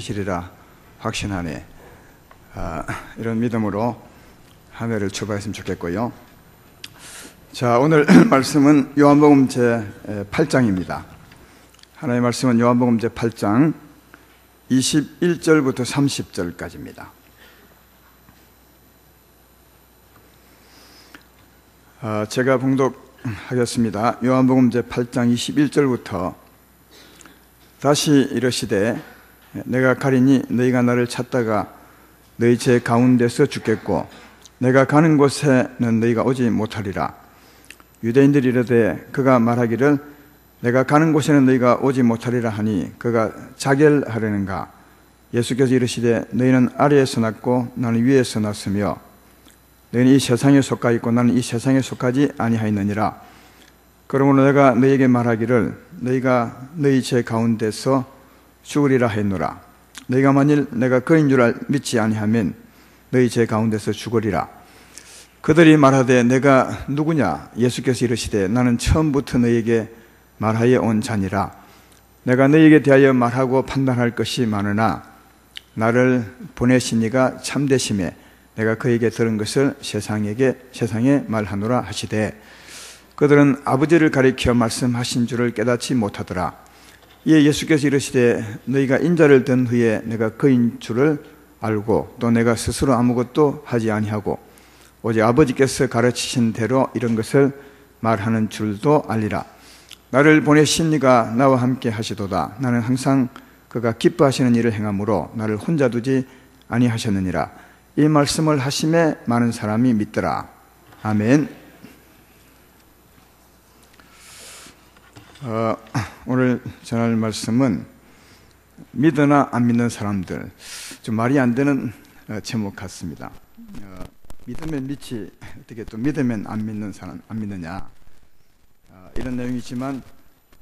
시리라 확신하네. 이런 믿음으로 한 해를 출발했으면 좋겠고요. 자, 오늘 말씀은 요한복음 제 8장입니다. 하나님의 말씀은 요한복음 제 8장 21절부터 30절까지입니다. 제가 봉독하겠습니다. 요한복음 제 8장 21절부터 다시 이르시되 내가 가리니 너희가 나를 찾다가 너희 제 가운데서 죽겠고 내가 가는 곳에는 너희가 오지 못하리라. 유대인들이 이르되 그가 말하기를 내가 가는 곳에는 너희가 오지 못하리라 하니 그가 자결하려는가. 예수께서 이르시되 너희는 아래에서 났고 나는 위에서 났으며 너희는 이 세상에 속하 있고 나는 이 세상에 속하지 아니하였느니라. 그러므로 내가 너희에게 말하기를 너희가 너희 제 가운데서 죽으리라 했노라. 너희가 만일 내가 그인 줄 믿지 아니하면 너희 제 가운데서 죽으리라. 그들이 말하되 내가 누구냐? 예수께서 이르시되 나는 처음부터 너희에게 말하여 온 자니라. 내가 너희에게 대하여 말하고 판단할 것이 많으나 나를 보내신 이가 참되심에 내가 그에게 들은 것을 세상에 말하노라 하시되 그들은 아버지를 가리켜 말씀하신 줄을 깨닫지 못하더라. 이에 예수께서 이르시되 너희가 인자를 든 후에 내가 그인 줄을 알고 또 내가 스스로 아무것도 하지 아니하고 오직 아버지께서 가르치신 대로 이런 것을 말하는 줄도 알리라. 나를 보내신 이가 나와 함께 하시도다. 나는 항상 그가 기뻐하시는 일을 행함으로 나를 혼자 두지 아니하셨느니라. 이 말씀을 하심에 많은 사람이 믿더라. 아멘. 오늘 전할 말씀은 믿으나 안 믿는 사람들, 좀 말이 안 되는 제목 같습니다. 믿으면 믿지 어떻게 또 믿으면 안 믿는 사람 안 믿느냐, 이런 내용이지만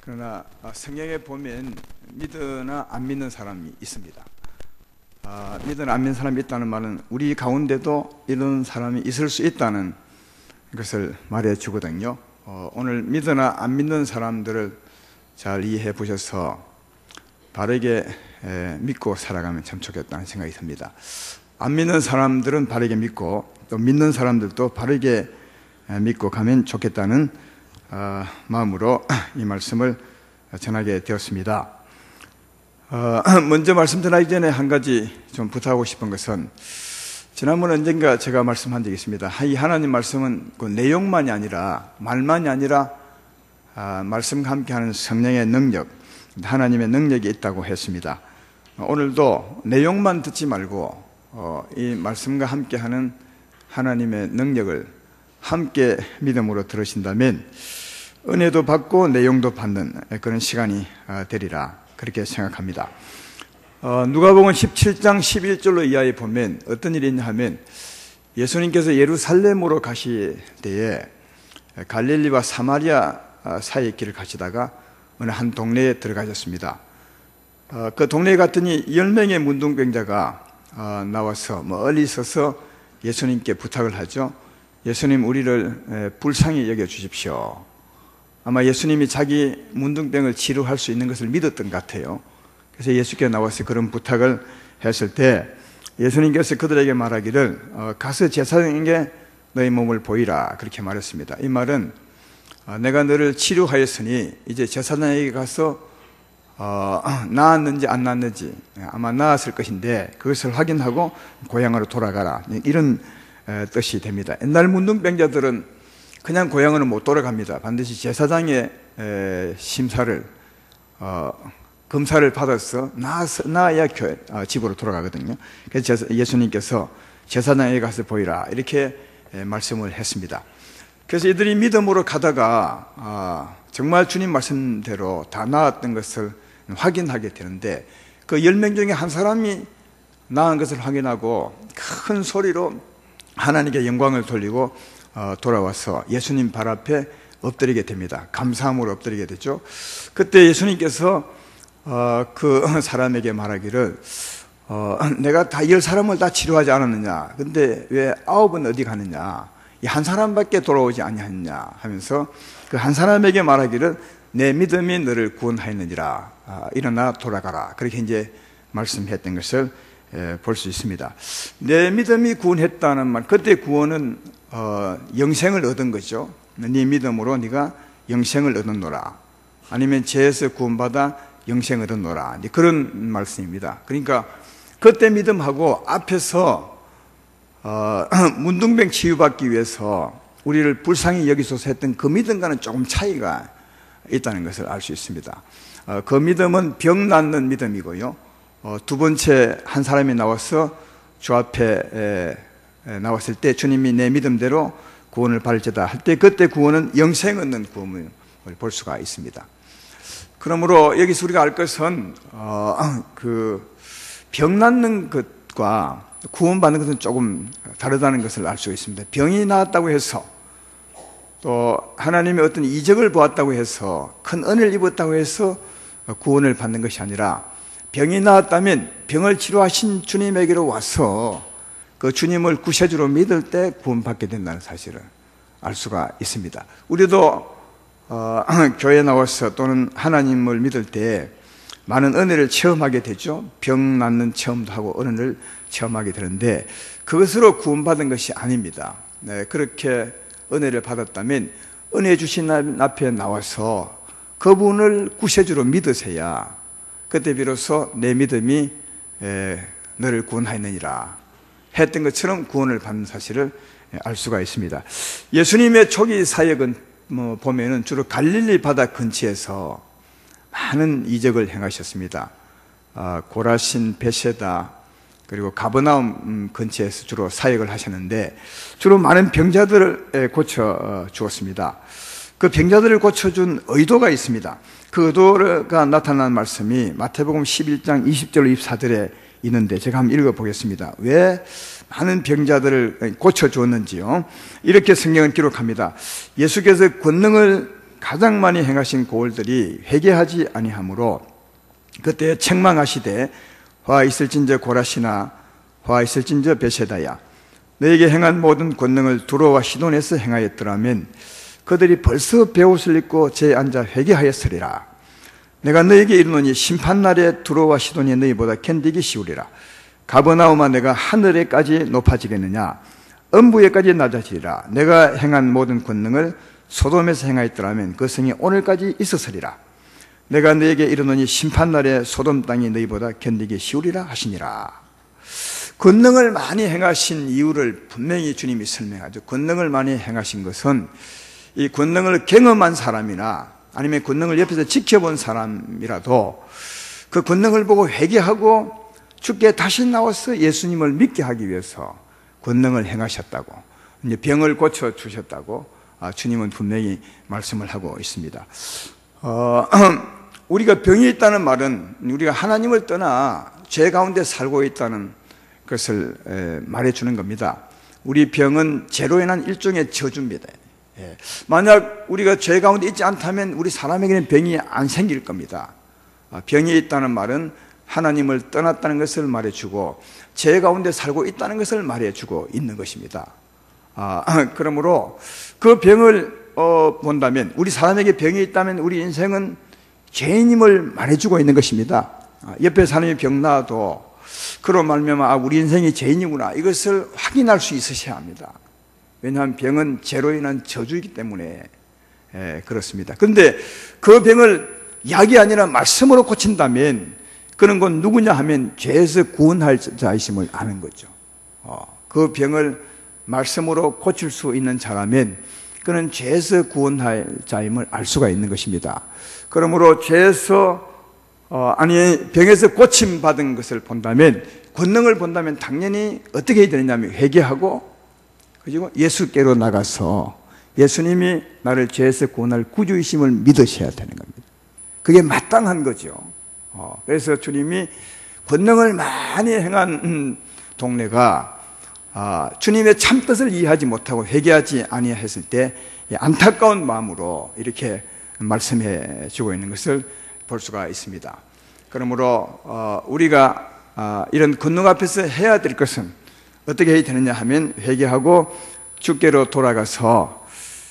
그러나 성경에 보면 믿으나 안 믿는 사람이 있습니다. 믿으나 안 믿는 사람이 있다는 말은 우리 가운데도 이런 사람이 있을 수 있다는 것을 말해 주거든요. 오늘 믿으나 안 믿는 사람들을 잘 이해해 보셔서 바르게 믿고 살아가면 참 좋겠다는 생각이 듭니다. 안 믿는 사람들은 바르게 믿고 또 믿는 사람들도 바르게 믿고 가면 좋겠다는 마음으로 이 말씀을 전하게 되었습니다. 먼저 말씀 전하기 전에 한 가지 좀 부탁하고 싶은 것은 지난번 언젠가 제가 말씀한 적이 있습니다. 이 하나님 말씀은 그 내용만이 아니라 말만이 아니라 말씀과 함께하는 성령의 능력, 하나님의 능력이 있다고 했습니다. 오늘도 내용만 듣지 말고 이 말씀과 함께하는 하나님의 능력을 함께 믿음으로 들으신다면 은혜도 받고 내용도 받는 그런 시간이 되리라 그렇게 생각합니다. 누가복음 17장 11절로 이하에 보면 어떤 일이 있냐 하면 예수님께서 예루살렘으로 가실 때에 갈릴리와 사마리아 사이의 길을 가시다가 어느 한 동네에 들어가셨습니다. 그 동네에 갔더니 10명의 문둥병자가 나와서 멀리 서서 예수님께 부탁을 하죠. 예수님, 우리를 불쌍히 여겨주십시오. 아마 예수님이 자기 문둥병을 치료할 수 있는 것을 믿었던 것 같아요. 그래서 예수께 나와서 그런 부탁을 했을 때 예수님께서 그들에게 말하기를 가서 제사장에게 너희 몸을 보이라 그렇게 말했습니다. 이 말은 내가 너를 치료하였으니 이제 제사장에게 가서 나았는지 안 나았는지, 아마 나았을 것인데 그것을 확인하고 고향으로 돌아가라, 이런 뜻이 됩니다. 옛날 문둥병자들은 그냥 고향으로 못 돌아갑니다. 반드시 제사장의 심사를 검사를 받아서 나아야 집으로 돌아가거든요. 그래서 예수님께서 제사장에게 가서 보이라 이렇게 말씀을 했습니다. 그래서 이들이 믿음으로 가다가 정말 주님 말씀대로 다 나았던 것을 확인하게 되는데 그 10명 중에 한 사람이 나은 것을 확인하고 큰 소리로 하나님께 영광을 돌리고 돌아와서 예수님 발 앞에 엎드리게 됩니다. 감사함으로 엎드리게 되죠. 그때 예수님께서 그 사람에게 말하기를 내가 다 10사람을 다 치료하지 않았느냐, 근데 왜 9은 어디 가느냐, 이 한 사람밖에 돌아오지 아니하느냐 하면서 그 한 사람에게 말하기를 내 믿음이 너를 구원하였느니라, 일어나 돌아가라 그렇게 이제 말씀했던 것을 볼 수 있습니다. 내 믿음이 구원했다는 말, 그때 구원은 영생을 얻은 거죠. 네 믿음으로 네가 영생을 얻었노라, 아니면 죄에서 구원받아 영생 얻었노라, 그런 말씀입니다. 그러니까 그때 믿음하고 앞에서 문둥병 치유받기 위해서 우리를 불쌍히 여기소서 했던 그 믿음과는 조금 차이가 있다는 것을 알 수 있습니다. 그 믿음은 병 낫는 믿음이고요. 두 번째 한 사람이 나와서 주 앞에 나왔을 때 주님이 내 믿음대로 구원을 받을지다 할 때, 그때 구원은 영생 얻는 구원을 볼 수가 있습니다. 그러므로 여기서 우리가 알 것은 그 병 낫는 것과 구원받는 것은 조금 다르다는 것을 알 수 있습니다. 병이 나았다고 해서, 또 하나님의 어떤 이적을 보았다고 해서, 큰 은혜를 입었다고 해서 구원을 받는 것이 아니라, 병이 나았다면 병을 치료하신 주님에게로 와서 그 주님을 구세주로 믿을 때 구원받게 된다는 사실을 알 수가 있습니다. 우리도 교회에 나와서 또는 하나님을 믿을 때 많은 은혜를 체험하게 되죠. 병 낫는 체험도 하고 은혜를 체험하게 되는데, 그것으로 구원받은 것이 아닙니다. 그렇게 은혜를 받았다면 은혜 주신 앞에 나와서 그분을 구세주로 믿으세야 그때 비로소 내 믿음이 너를 구원하였느니라 했던 것처럼 구원을 받는 사실을 알 수가 있습니다. 예수님의 초기 사역은 보면은 주로 갈릴리 바다 근처에서 많은 이적을 행하셨습니다. 고라신, 베세다, 그리고 가버나움 근처에서 주로 사역을 하셨는데, 주로 많은 병자들을 고쳐 주었습니다. 그 병자들을 고쳐준 의도가 있습니다. 그 의도가 나타난 말씀이 마태복음 11장 20절 24절에 있는데, 제가 한번 읽어보겠습니다. 왜 많은 병자들을 고쳐주었는지요. 이렇게 성경은 기록합니다. 예수께서 권능을 가장 많이 행하신 고을들이 회개하지 아니하므로 그때 책망하시되, 화 있을진저 고라시나 화 있을진저 베세다야, 너에게 행한 모든 권능을 두로와 시돈에서 행하였더라면 그들이 벌써 베옷을 입고 제에 앉아 회개하였으리라. 내가 너에게 이르노니 심판날에 두로와 시돈이 너희보다 견디기 쉬우리라. 가버나움아, 내가 하늘에까지 높아지겠느냐? 음부에까지 낮아지리라. 내가 행한 모든 권능을 소돔에서 행하였더라면 그 성이 오늘까지 있었으리라. 내가 너에게 이르노니 심판날에 소돔 땅이 너희보다 견디기 쉬우리라 하시니라. 권능을 많이 행하신 이유를 분명히 주님이 설명하죠. 권능을 많이 행하신 것은 이 권능을 경험한 사람이나 아니면 권능을 옆에서 지켜본 사람이라도 그 권능을 보고 회개하고 주께 다시 나와서 예수님을 믿게 하기 위해서 권능을 행하셨다고, 이제 병을 고쳐 주셨다고 주님은 분명히 말씀을 하고 있습니다. 우리가 병이 있다는 말은 우리가 하나님을 떠나 죄 가운데 살고 있다는 것을 말해주는 겁니다. 우리 병은 죄로 인한 일종의 저주입니다. 만약 우리가 죄 가운데 있지 않다면 우리 사람에게는 병이 안 생길 겁니다. 병이 있다는 말은 하나님을 떠났다는 것을 말해주고 죄 가운데 살고 있다는 것을 말해주고 있는 것입니다. 그러므로 그 병을 본다면, 우리 사람에게 병이 있다면 우리 인생은 죄인임을 말해주고 있는 것입니다. 옆에 사람이 병 나아도 그로 말미암아 우리 인생이 죄인이구나, 이것을 확인할 수 있으셔야 합니다. 왜냐하면 병은 죄로 인한 저주이기 때문에 그렇습니다. 그런데 그 병을 약이 아니라 말씀으로 고친다면 그는 곧 누구냐 하면 죄에서 구원할 자이심을 아는 거죠. 그 병을 말씀으로 고칠 수 있는 자라면 그는 죄에서 구원할 자임을 알 수가 있는 것입니다. 그러므로 죄에서 병에서 고침 받은 것을 본다면, 권능을 본다면 당연히 어떻게 해야 되느냐면 회개하고, 그리고 예수께로 나가서 예수님이 나를 죄에서 구원할 구주이심을 믿으셔야 되는 겁니다. 그게 마땅한 거죠. 그래서 주님이 권능을 많이 행한 동네가 주님의 참뜻을 이해하지 못하고 회개하지 아니했을 때 안타까운 마음으로 이렇게 말씀해 주고 있는 것을 볼 수가 있습니다. 그러므로 우리가 이런 권능 앞에서 해야 될 것은 어떻게 해야 되느냐 하면, 회개하고 주께로 돌아가서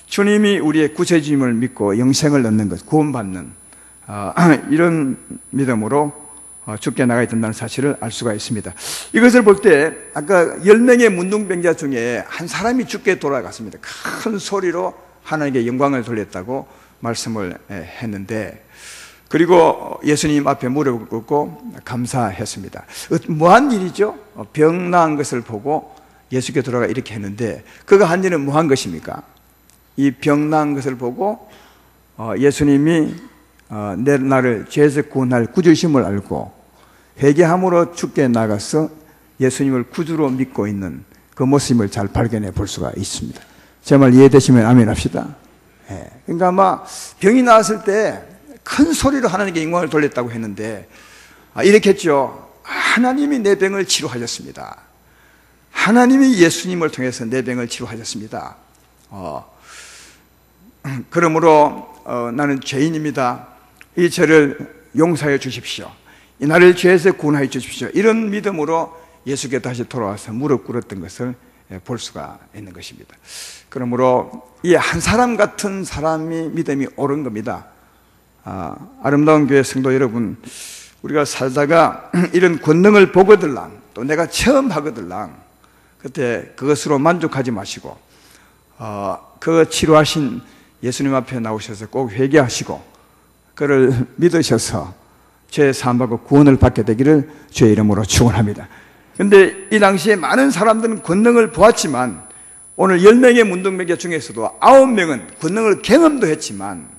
주님이 우리의 구세주임을 믿고 영생을 얻는 것, 구원받는 이런 믿음으로 죽게 나가 있던다는 사실을 알 수가 있습니다. 이것을 볼 때 아까 10명의 문둥병자 중에 한 사람이 죽게 돌아갔습니다. 큰 소리로 하나님께 영광을 돌렸다고 말씀을 했는데, 그리고 예수님 앞에 무릎을 꿇고 감사했습니다. 뭐한 일이죠? 병 나은 것을 보고 예수께 돌아가 이렇게 했는데, 그가 한 일은 뭐한 것입니까? 이 병 나은 것을 보고 예수님이 나를 죄에서 구원할 구주심을 알고 회개함으로 죽게 나가서 예수님을 구주로 믿고 있는 그 모습을 잘 발견해 볼 수가 있습니다. 제 말 이해되시면 아멘 합시다. 그러니까 아마 병이 나았을 때 큰 소리로 하나님께 영광을 돌렸다고 했는데, 이렇게 했죠. 하나님이 내 병을 치료하셨습니다. 하나님이 예수님을 통해서 내 병을 치료하셨습니다. 그러므로 나는 죄인입니다. 이 죄를 용서해 주십시오. 이 나를 죄에서 구원하여 주십시오. 이런 믿음으로 예수께 다시 돌아와서 무릎 꿇었던 것을 볼 수가 있는 것입니다. 그러므로 이 한 사람 같은 사람이 믿음이 옳은 겁니다. 아름다운 교회 성도 여러분, 우리가 살다가 이런 권능을 보거들랑 또 내가 처음 하거들랑 그때 그것으로 만족하지 마시고 그 치료하신 예수님 앞에 나오셔서 꼭 회개하시고 그를 믿으셔서 죄 사함받고 구원을 받게 되기를 주의 이름으로 축원합니다. 그런데 이 당시에 많은 사람들은 권능을 보았지만 오늘 10명의 문둥병자 중에서도 9명은 권능을 경험도 했지만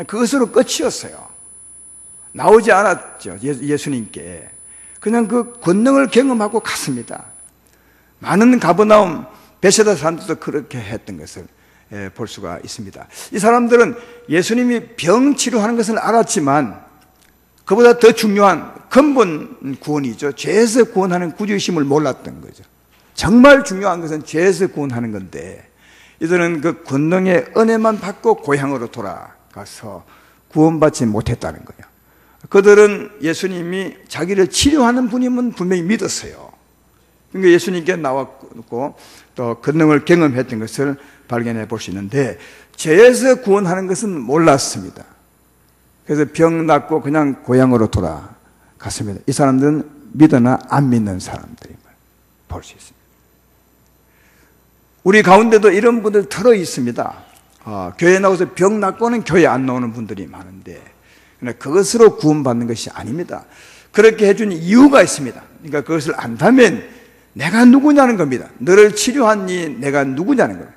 그것으로 끝이었어요. 나오지 않았죠. 예수님께. 그냥 그 권능을 경험하고 갔습니다. 많은 가버나움 베세다 사람들도 그렇게 했던 것을 볼 수가 있습니다. 이 사람들은 예수님이 병 치료하는 것을 알았지만 그보다 더 중요한 근본 구원이죠. 죄에서 구원하는 구주이심을 몰랐던 거죠. 정말 중요한 것은 죄에서 구원하는 건데 이들은 그 권능의 은혜만 받고 고향으로 돌아가서 구원받지 못했다는 거예요. 그들은 예수님이 자기를 치료하는 분임은 분명히 믿었어요. 그러니까 예수님께 나왔고 또 권능을 경험했던 것을 발견해 볼 수 있는데 죄에서 구원하는 것은 몰랐습니다. 그래서 병 낫고 그냥 고향으로 돌아갔습니다. 이 사람들은 믿으나 안 믿는 사람들임을 볼 수 있습니다. 우리 가운데도 이런 분들 들어 있습니다. 교회 나와서 병 낫고는 교회 안 나오는 분들이 많은데 그것으로 구원받는 것이 아닙니다. 그렇게 해준 이유가 있습니다. 그러니까 그것을 안다면 내가 누구냐는 겁니다. 너를 치료한 이 내가 누구냐는 거예요.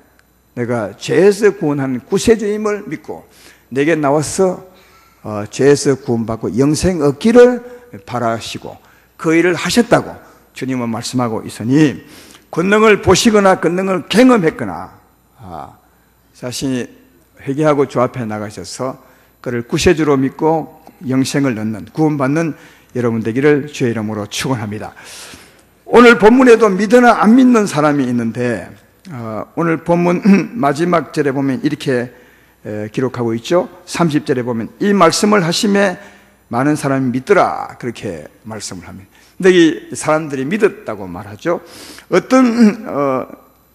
내가 죄에서 구원하는 구세주임을 믿고 내게 나와서 죄에서 구원받고 영생 얻기를 바라시고 그 일을 하셨다고 주님은 말씀하고 있으니 권능을 보시거나 권능을 경험했거나 자신이 회개하고 주 앞에 나가셔서 그를 구세주로 믿고 영생을 얻는 구원받는 여러분 되기를 주의 이름으로 축원합니다. 오늘 본문에도 믿으나 안 믿는 사람이 있는데 오늘 본문 마지막 절에 보면 이렇게 기록하고 있죠. 30절에 보면 이 말씀을 하심에 많은 사람이 믿더라 그렇게 말씀을 합니다. 근데 이 사람들이 믿었다고 말하죠.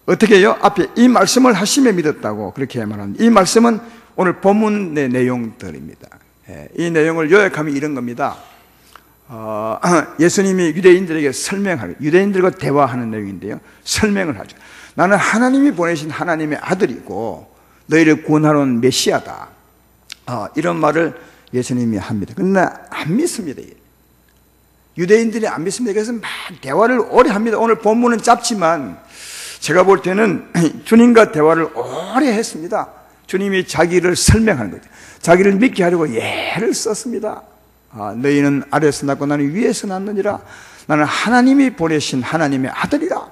어떻게 해요? 앞에 이 말씀을 하심에 믿었다고 그렇게 말합니다. 이 말씀은 오늘 본문의 내용들입니다. 이 내용을 요약하면 이런 겁니다. 예수님이 유대인들에게 설명하는, 유대인들과 대화하는 내용인데요. 설명을 하죠. 나는 하나님이 보내신 하나님의 아들이고 너희를 구원하러 온 메시아다. 이런 말을 예수님이 합니다. 그러나 안 믿습니다. 유대인들이 안 믿습니다. 그래서 막 대화를 오래 합니다. 오늘 본문은 짧지만 제가 볼 때는 주님과 대화를 오래 했습니다. 주님이 자기를 설명하는 거죠. 자기를 믿게 하려고 예를 썼습니다. 너희는 아래에서 났고 나는 위에서 났느니라. 나는 하나님이 보내신 하나님의 아들이라.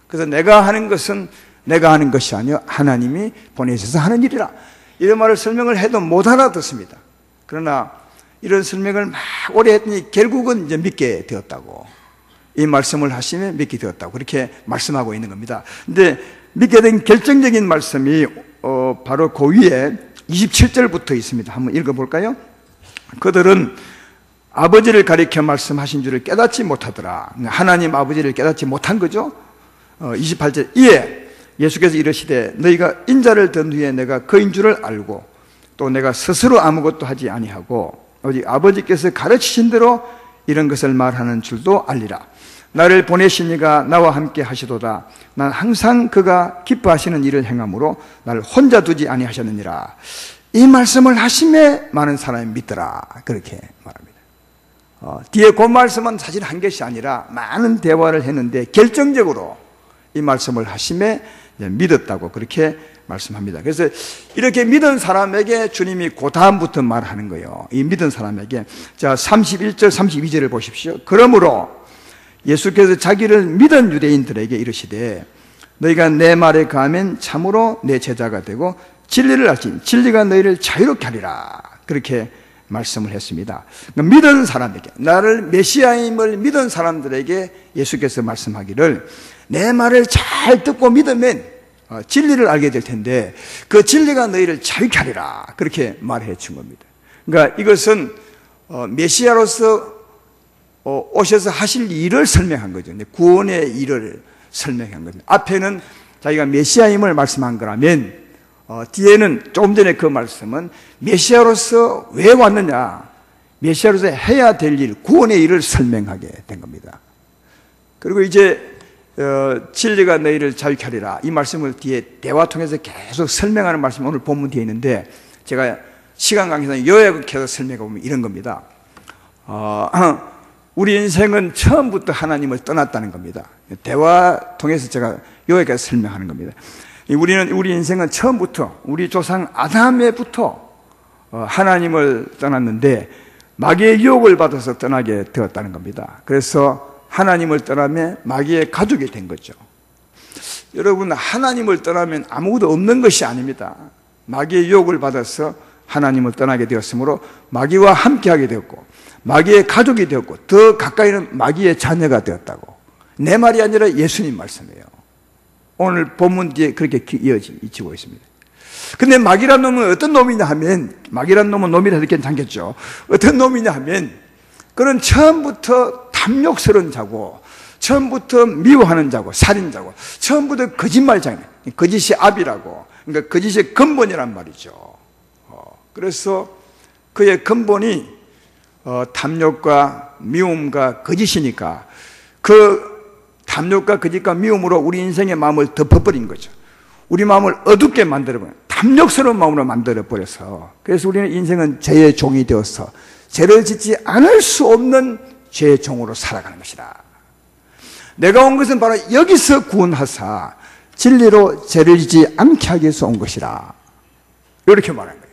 그래서 내가 하는 것은 내가 하는 것이 아니요 하나님이 보내셔서 하는 일이라. 이런 말을 설명을 해도 못 알아듣습니다. 그러나 이런 설명을 막 오래 했더니 결국은 이제 믿게 되었다고, 이 말씀을 하시면 믿게 되었다고 그렇게 말씀하고 있는 겁니다. 근데 믿게 된 결정적인 말씀이 바로 그 위에 27절부터 있습니다. 한번 읽어볼까요? 그들은 아버지를 가리켜 말씀하신 줄을 깨닫지 못하더라. 하나님 아버지를 깨닫지 못한 거죠. 28절 이에 예수께서 이르시되 너희가 인자를 든 후에 내가 그인 줄을 알고 또 내가 스스로 아무것도 하지 아니하고 오직 아버지께서 가르치신 대로 이런 것을 말하는 줄도 알리라. 나를 보내신 이가 나와 함께 하시도다. 난 항상 그가 기뻐하시는 일을 행함으로 나를 혼자 두지 아니하셨느니라. 이 말씀을 하심에 많은 사람이 믿더라. 그렇게 말합니다. 뒤에 그 말씀은 사실 한 것이 아니라 많은 대화를 했는데 결정적으로 이 말씀을 하심에 믿었다고 그렇게 말씀합니다. 그래서 이렇게 믿은 사람에게 주님이 그 다음부터 말하는 거예요. 이 믿은 사람에게. 자, 31절 32절을 보십시오. 그러므로 예수께서 자기를 믿은 유대인들에게 이르시되 너희가 내 말에 거하면 참으로 내 제자가 되고 진리를 알지 진리가 너희를 자유롭게 하리라. 그렇게 말씀을 했습니다. 그러니까 믿은 사람에게, 나를 메시아임을 믿은 사람들에게 예수께서 말씀하기를 내 말을 잘 듣고 믿으면 진리를 알게 될 텐데 그 진리가 너희를 자유케 하리라. 그렇게 말해 준 겁니다. 그러니까 이것은 메시아로서 오셔서 하실 일을 설명한 거죠. 구원의 일을 설명한 겁니다. 앞에는 자기가 메시아임을 말씀한 거라면 뒤에는 조금 전에 그 말씀은 메시아로서 왜 왔느냐, 메시아로서 해야 될 일, 구원의 일을 설명하게 된 겁니다. 그리고 이제 진리가 너희를 자유케 하리라, 이 말씀을 뒤에 대화 통해서 계속 설명하는 말씀이 오늘 본문 뒤에 있는데 제가 시간 관계상 요약해서 설명해 보면 이런 겁니다. 우리 인생은 처음부터 하나님을 떠났다는 겁니다. 대화 통해서 제가 요약해서 설명하는 겁니다. 우리 인생은 처음부터 우리 조상 아담에부터 하나님을 떠났는데 마귀의 유혹을 받아서 떠나게 되었다는 겁니다. 그래서 하나님을 떠나면 마귀의 가족이 된 거죠. 여러분, 하나님을 떠나면 아무것도 없는 것이 아닙니다. 마귀의 유혹을 받아서 하나님을 떠나게 되었으므로 마귀와 함께하게 되었고 마귀의 가족이 되었고 더 가까이는 마귀의 자녀가 되었다고. 내 말이 아니라 예수님 말씀이에요. 오늘 본문 뒤에 그렇게 이어지고 있습니다. 근데 마귀란 놈은 어떤 놈이냐 하면, 마귀란 놈은 놈이라 해도 괜찮겠죠. 어떤 놈이냐 하면 그는 처음부터 탐욕스러운 자고 처음부터 미워하는 자고 살인자고 처음부터 거짓말장이에요. 거짓이 압이라고. 그러니까 거짓의 근본이란 말이죠. 그래서 그의 근본이 탐욕과 미움과 거짓이니까 그 탐욕과 거짓과 미움으로 우리 인생의 마음을 덮어버린 거죠. 우리 마음을 어둡게 만들어버린, 탐욕스러운 마음으로 만들어버려서, 그래서 우리는 인생은 죄의 종이 되어서 죄를 짓지 않을 수 없는 죄의 종으로 살아가는 것이다. 내가 온 것은 바로 여기서 구원하사 진리로 죄를 짓지 않게 하기 위해서 온 것이라. 이렇게 말한 거예요.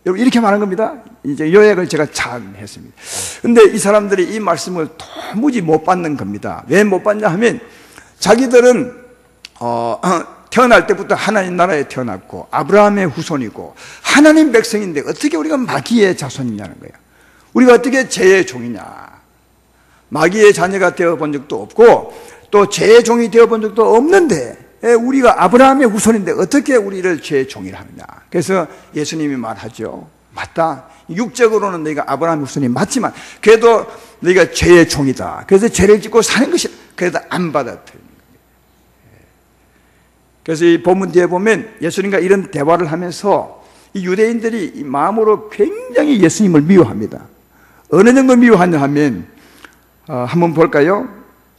여러분, 이렇게 말한 겁니다. 이제 요약을 제가 잘 했습니다. 근데 이 사람들이 이 말씀을 도무지 못 받는 겁니다. 왜 못 받냐 하면 자기들은 태어날 때부터 하나님 나라에 태어났고 아브라함의 후손이고 하나님 백성인데 어떻게 우리가 마귀의 자손이냐는 거예요. 우리가 어떻게 죄의 종이냐. 마귀의 자녀가 되어본 적도 없고 또 죄의 종이 되어본 적도 없는데 우리가 아브라함의 후손인데 어떻게 우리를 죄의 종이라 하느냐. 그래서 예수님이 말하죠. 맞다. 육적으로는 너희가 아브라함의 후손이 맞지만 그래도 너희가 죄의 종이다. 그래서 죄를 짓고 사는 것이다. 그래도 안 받아들입니다. 그래서 이 본문 뒤에 보면 예수님과 이런 대화를 하면서 이 유대인들이 이 마음으로 굉장히 예수님을 미워합니다. 어느 정도 미워하냐 하면 한번 볼까요?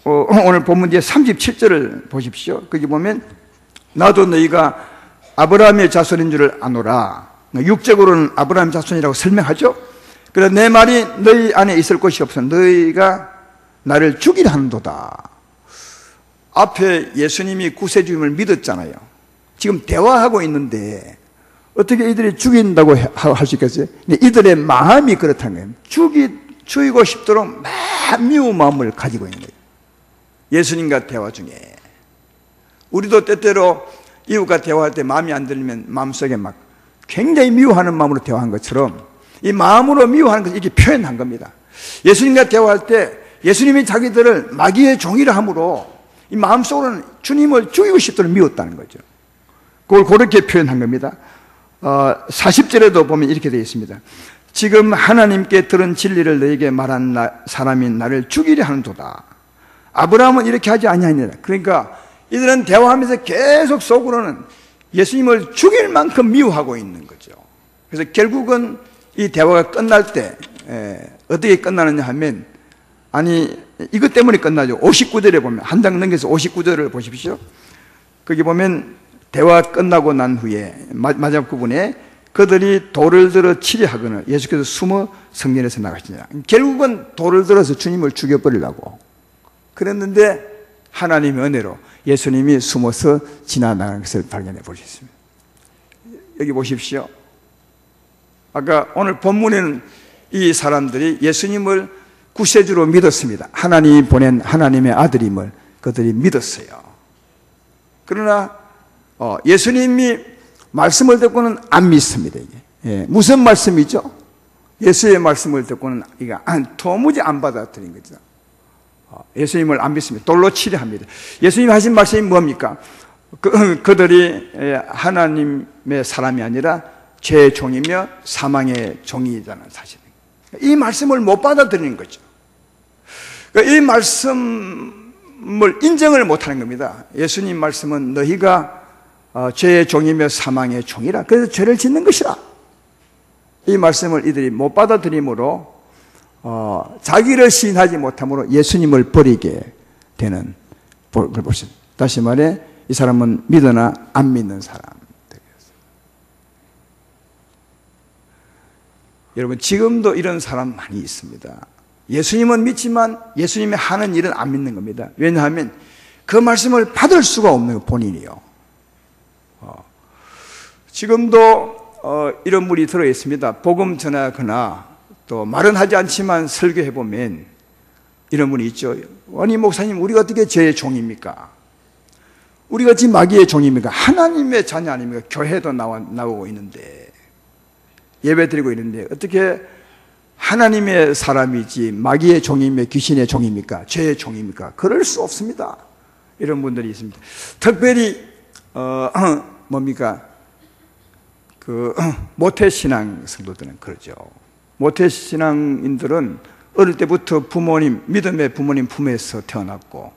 오늘 본문 뒤에 37절을 보십시오. 거기 보면 나도 너희가 아브라함의 자손인 줄을 아노라. 육적으로는 아브라함 자손이라고 설명하죠. 그래서 내 말이 너희 안에 있을 곳이 없어 너희가 나를 죽이려 하는도다. 앞에 예수님이 구세주임을 믿었잖아요. 지금 대화하고 있는데 어떻게 이들이 죽인다고 할 수 있겠어요? 이들의 마음이 그렇다는 거예요. 죽이고 싶도록 막 미운 마음을 가지고 있는 거예요. 예수님과 대화 중에. 우리도 때때로 이웃과 대화할 때 마음이 안 들리면 마음속에 막 굉장히 미워하는 마음으로 대화한 것처럼 이 마음으로 미워하는 것을 이렇게 표현한 겁니다. 예수님과 대화할 때 예수님이 자기들을 마귀의 종이라 함으로 이 마음속으로는 주님을 죽이고 싶도록 미웠다는 거죠. 그걸 그렇게 표현한 겁니다. 40절에도 보면 이렇게 되어 있습니다. 지금 하나님께 들은 진리를 너에게 말한 사람이 나를 죽이려 하는도다. 아브라함은 이렇게 하지 아니하니라. 그러니까 이들은 대화하면서 계속 속으로는 예수님을 죽일 만큼 미워하고 있는 거죠. 그래서 결국은 이 대화가 끝날 때 어떻게 끝나느냐 하면, 아니 이것 때문에 끝나죠. 59절에 보면, 한 장 넘겨서 59절을 보십시오. 거기 보면 대화 끝나고 난 후에 마지막 부분에 그들이 돌을 들어 치려하거늘 예수께서 숨어 성전에서 나가시니라. 결국은 돌을 들어서 주님을 죽여버리려고 그랬는데 하나님의 은혜로 예수님이 숨어서 지나가는 것을 발견해 보셨습니다. 여기 보십시오. 아까 오늘 본문에는 이 사람들이 예수님을 구세주로 믿었습니다. 하나님이 보낸 하나님의 아들임을 그들이 믿었어요. 그러나 예수님이 말씀을 듣고는 안 믿습니다. 이게 무슨 말씀이죠? 예수의 말씀을 듣고는 이게 도무지 안 받아들인 거죠. 예수님을 안 믿습니다. 돌로 치려 합니다. 예수님이 하신 말씀이 뭡니까? 그들이 하나님의 사람이 아니라 죄의 종이며 사망의 종이라는 사실. 이 말씀을 못 받아들이는 거죠. 이 말씀을 인정을 못하는 겁니다. 예수님 말씀은 너희가 죄의 종이며 사망의 종이라, 그래서 죄를 짓는 것이라. 이 말씀을 이들이 못 받아들이므로 자기를 시인하지 못함으로 예수님을 버리게 되는 걸 보십니다. 다시 말해 이 사람은 믿으나 안 믿는 사람들이었어요. 여러분, 지금도 이런 사람 많이 있습니다. 예수님은 믿지만 예수님이 하는 일은 안 믿는 겁니다. 왜냐하면 그 말씀을 받을 수가 없는 거예요, 본인이요. 지금도 이런 분이 들어있습니다. 복음 전하거나 또 말은 하지 않지만 설교해보면 이런 분이 있죠. 아니 목사님, 우리가 어떻게 죄의 종입니까? 우리가 지금 마귀의 종입니까? 하나님의 자녀 아닙니까? 교회도 나오고 있는데, 예배 드리고 있는데 어떻게 하나님의 사람이지 마귀의 종이며 귀신의 종입니까? 죄의 종입니까? 그럴 수 없습니다. 이런 분들이 있습니다. 특별히 뭡니까? 모태신앙 성도들은 그러죠. 모태신앙인들은 어릴 때부터 부모님, 믿음의 부모님 품에서 태어났고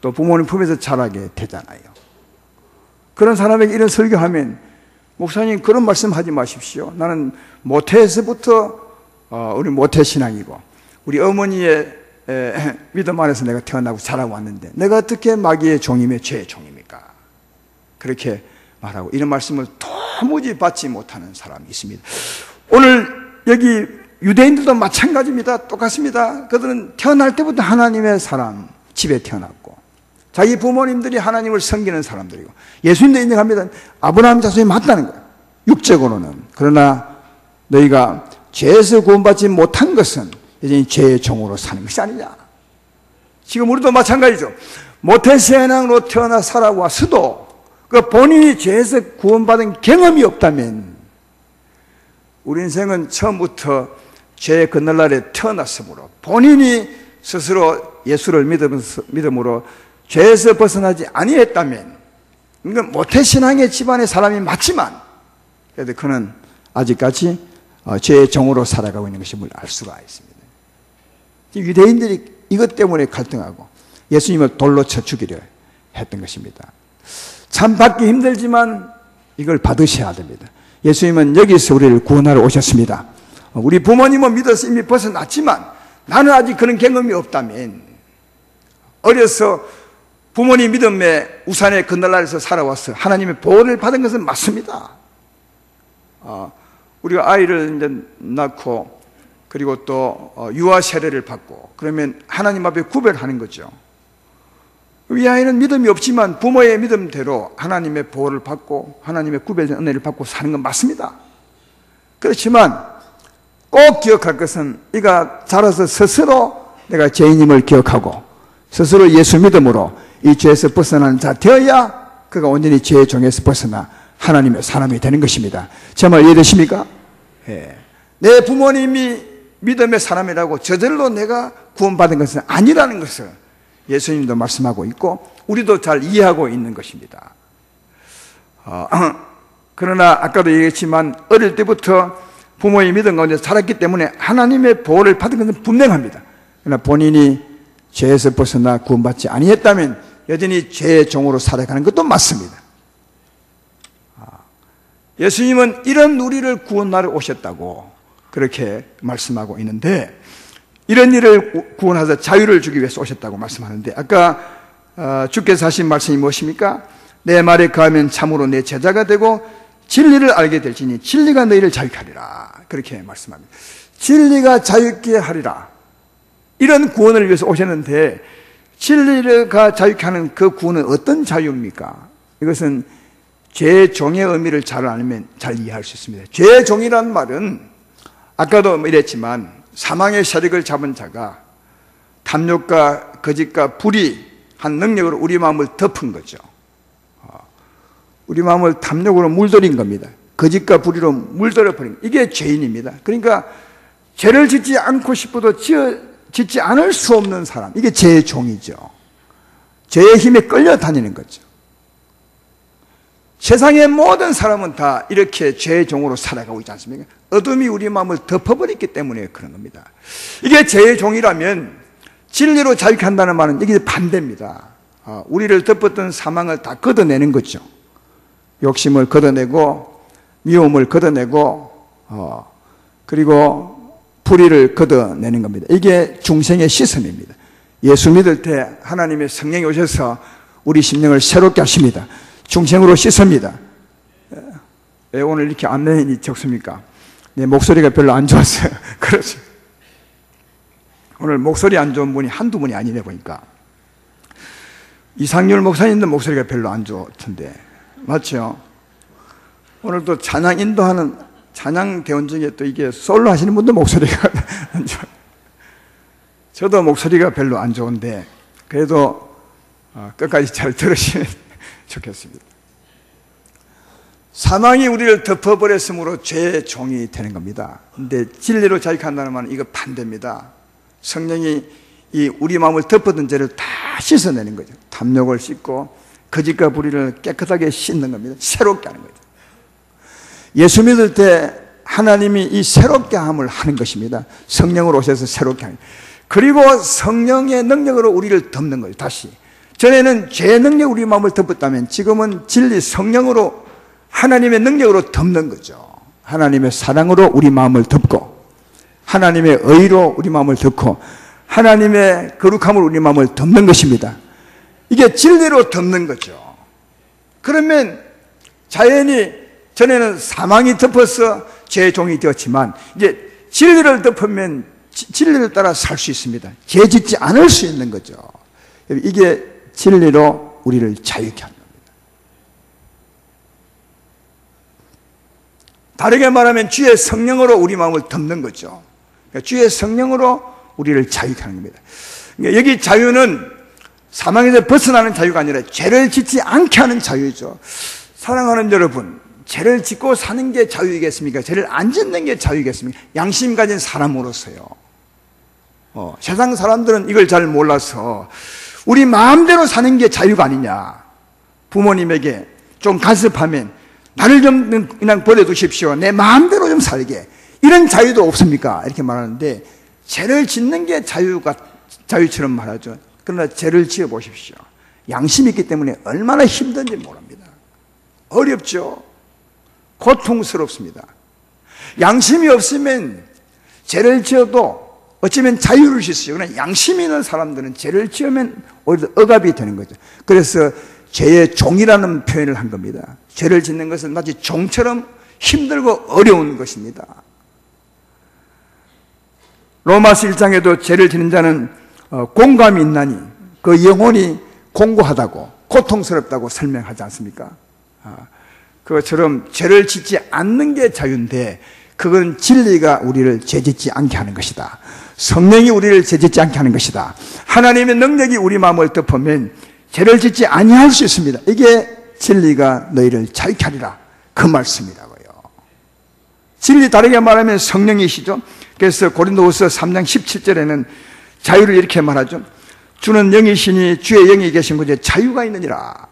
또 부모님 품에서 자라게 되잖아요. 그런 사람에게 이런 설교하면, 목사님 그런 말씀 하지 마십시오. 나는 모태에서부터 우리 모태신앙이고 우리 어머니의 믿음 안에서 내가 태어나고 자라고 왔는데 내가 어떻게 마귀의 종이며 죄의 종입니까? 그렇게 말하고, 이런 말씀을 도무지 받지 못하는 사람이 있습니다. 오늘 여기 유대인들도 마찬가지입니다. 똑같습니다. 그들은 태어날 때부터 하나님의 사람 집에 태어났고 자기 부모님들이 하나님을 섬기는 사람들이고 예수님도 인정합니다. 아브라함 자손이 맞다는 거예요, 육적으로는. 그러나 너희가 죄에서 구원받지 못한 것은 여전히 죄의 종으로 사는 것이 아니냐. 지금 우리도 마찬가지죠. 모태신앙으로 태어나 살아왔어도 그 본인이 죄에서 구원받은 경험이 없다면 우리 인생은 처음부터 죄의 그늘날에 태어났으므로 본인이 스스로 예수를 믿음으로 죄에서 벗어나지 아니했다면, 그러니까 모태신앙의 집안의 사람이 맞지만 그래도 그는 아직까지 죄의 종으로 살아가고 있는 것임을 알 수가 있습니다. 유대인들이 이것 때문에 갈등하고 예수님을 돌로 쳐 죽이려 했던 것입니다. 참 받기 힘들지만 이걸 받으셔야 됩니다. 예수님은 여기서 우리를 구원하러 오셨습니다. 우리 부모님은 믿어서 이미 벗어났지만 나는 아직 그런 경험이 없다면, 어려서 부모님 믿음의 우산의 그늘날에서 살아와서 하나님의 보호를 받은 것은 맞습니다. 우리가 아이를 이제 낳고 그리고 또 유아 세례를 받고 그러면 하나님 앞에 구별하는 거죠. 이 아이는 믿음이 없지만 부모의 믿음대로 하나님의 보호를 받고 하나님의 구별된 은혜를 받고 사는 건 맞습니다. 그렇지만 꼭 기억할 것은, 이가 자라서 스스로 내가 죄인임을 기억하고 스스로 예수 믿음으로 이 죄에서 벗어나는 자 되어야 그가 온전히 죄의 종에서 벗어나 하나님의 사람이 되는 것입니다. 제 말 이해되십니까? 내 부모님이 믿음의 사람이라고 저절로 내가 구원받은 것은 아니라는 것을 예수님도 말씀하고 있고 우리도 잘 이해하고 있는 것입니다. 그러나 아까도 얘기했지만 어릴 때부터 부모의 믿음 가운데 자랐기 때문에 하나님의 보호를 받은 것은 분명합니다. 그러나 본인이 죄에서 벗어나 구원받지 아니했다면 여전히 죄의 종으로 살아가는 것도 맞습니다. 예수님은 이런 우리를 구원하러 오셨다고 그렇게 말씀하고 있는데, 이런 일을 구원하사 자유를 주기 위해서 오셨다고 말씀하는데, 아까 주께서 하신 말씀이 무엇입니까? 내 말에 거하면 참으로 내 제자가 되고 진리를 알게 될지니 진리가 너희를 자유케 하리라. 그렇게 말씀합니다. 진리가 자유케 하리라. 이런 구원을 위해서 오셨는데, 진리가 자유케 하는 그 구원은 어떤 자유입니까? 이것은 죄의 종의 의미를 잘 알면 잘 이해할 수 있습니다. 죄의 종이란 말은 아까도 이랬지만 사망의 세력을 잡은 자가 탐욕과 거짓과 불의한 능력으로 우리 마음을 덮은 거죠. 우리 마음을 탐욕으로 물들인 겁니다. 거짓과 불의로 물들어 버린 것. 이게 죄인입니다. 그러니까 죄를 짓지 않고 싶어도 짓지 않을 수 없는 사람, 이게 죄의 종이죠. 죄의 힘에 끌려다니는 거죠. 세상의 모든 사람은 다 이렇게 죄의 종으로 살아가고 있지 않습니까? 어둠이 우리 마음을 덮어버렸기 때문에 그런 겁니다. 이게 죄의 종이라면 진리로 자유케 한다는 말은 이게 반대입니다. 우리를 덮었던 사망을 다 걷어내는 거죠. 욕심을 걷어내고 미움을 걷어내고 그리고 불의를 걷어내는 겁니다. 이게 중생의 시선입니다. 예수 믿을 때 하나님의 성령이 오셔서 우리 심령을 새롭게 하십니다. 중생으로 씻습니다. 왜 오늘 이렇게 아멘이 적습니까? 내 목소리가 별로 안 좋았어요. 그렇죠. 오늘 목소리 안 좋은 분이 한두 분이 아니네 보니까. 이상률 목사님도 목소리가 별로 안 좋던데. 맞죠? 오늘 또 찬양 인도하는 찬양 대원 중에 또 이게 솔로 하시는 분도 목소리가 안 좋아요. 저도 목소리가 별로 안 좋은데 그래도 끝까지 잘 들으시면 좋겠습니다. 사망이 우리를 덮어버렸으므로 죄의 종이 되는 겁니다. 근데 진리로 자유케 한다는 말은 이거 반대입니다. 성령이 이 우리 마음을 덮었던 죄를 다 씻어내는 거죠. 탐욕을 씻고 거짓과 불의를 깨끗하게 씻는 겁니다. 새롭게 하는 거죠. 예수 믿을 때 하나님이 이 새롭게 함을 하는 것입니다. 성령으로 오셔서 새롭게 하는 거예요. 그리고 성령의 능력으로 우리를 덮는 거예요. 다시 전에는 죄의 능력 우리 마음을 덮었다면 지금은 진리 성령으로 하나님의 능력으로 덮는 거죠. 하나님의 사랑으로 우리 마음을 덮고 하나님의 의로 우리 마음을 덮고 하나님의 거룩함으로 우리 마음을 덮는 것입니다. 이게 진리로 덮는 거죠. 그러면 자연히 전에는 사망이 덮어서 죄의 종이 되었지만 이제 진리를 덮으면 진리를 따라 살 수 있습니다. 죄 짓지 않을 수 있는 거죠. 이게 진리로 우리를 자유케 하는 겁니다. 다르게 말하면 주의 성령으로 우리 마음을 덮는 거죠. 그러니까 주의 성령으로 우리를 자유케 하는 겁니다. 그러니까 여기 자유는 사망에서 벗어나는 자유가 아니라 죄를 짓지 않게 하는 자유죠. 사랑하는 여러분, 죄를 짓고 사는 게 자유이겠습니까? 죄를 안 짓는 게 자유이겠습니까? 양심 가진 사람으로서요. 세상 사람들은 이걸 잘 몰라서 우리 마음대로 사는 게 자유가 아니냐. 부모님에게 좀 간섭하면 나를 좀 그냥 버려두십시오. 내 마음대로 좀 살게. 이런 자유도 없습니까? 이렇게 말하는데 죄를 짓는 게 자유처럼 말하죠. 그러나 죄를 지어 보십시오. 양심이 있기 때문에 얼마나 힘든지 모릅니다. 어렵죠. 고통스럽습니다. 양심이 없으면 죄를 지어도 어쩌면 자유를 줄 수 있어요. 그러나 양심이 있는 사람들은 죄를 지으면 오히려 억압이 되는 거죠. 그래서 죄의 종이라는 표현을 한 겁니다. 죄를 짓는 것은 마치 종처럼 힘들고 어려운 것입니다. 로마서 1장에도 죄를 짓는 자는 공감이 있나니 그 영혼이 공고하다고 고통스럽다고 설명하지 않습니까? 그것처럼 죄를 짓지 않는 게 자유인데 그건 진리가 우리를 죄짓지 않게 하는 것이다. 성령이 우리를 죄짓지 않게 하는 것이다. 하나님의 능력이 우리 마음을 덮으면 죄를 짓지 아니할 수 있습니다. 이게 진리가 너희를 자유케 하리라. 그 말씀이라고요. 진리 다르게 말하면 성령이시죠. 그래서 고린도후서 3장 17절에는 자유를 이렇게 말하죠. 주는 영이시니 주의 영이 계신 곳에 자유가 있느니라.